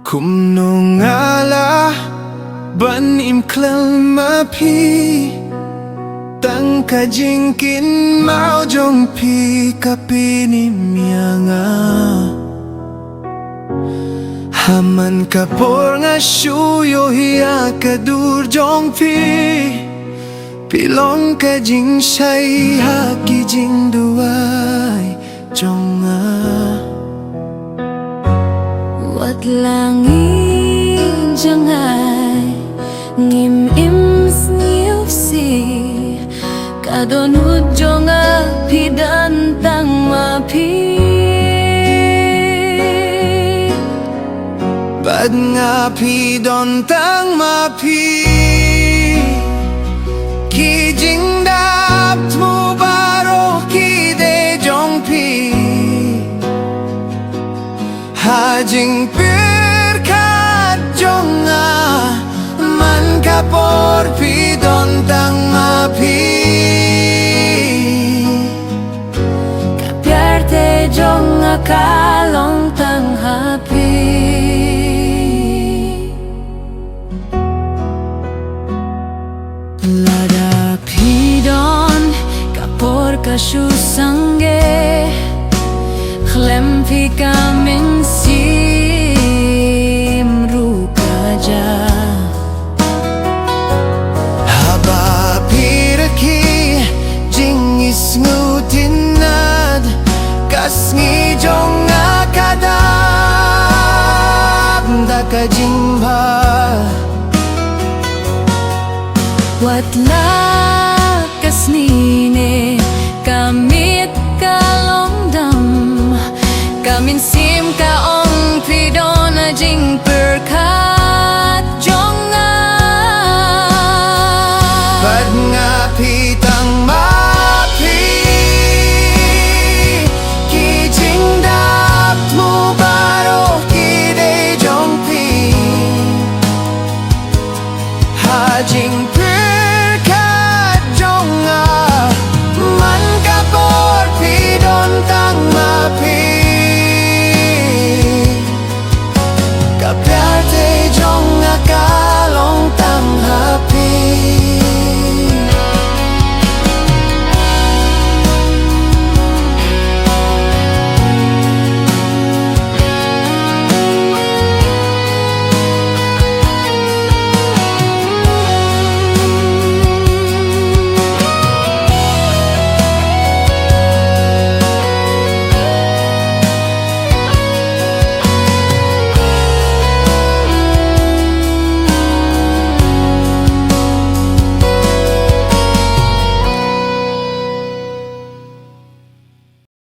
Kum nong ala ban im Khlem pi tang ka jingkin mau jong pi kapini mianga haman kapor nga shuyo hiya kadur jong pi pilong ka jing shai ha ki Jingrwai jong watla ngin jangai ngim im sngeww si dohnud jonga pidan tang ma pi bad nga pi don tang ma pi ki jing dap mu baroh ki de jong pi ha jingpyrkhat jong man kapor pi don tang ma pi jong kalong tang happy lada pidon kapor kashu sange Khlem pi kamin sim rukaja haba pirki jingngwtynnad sngi jong kadab daka jingpa watla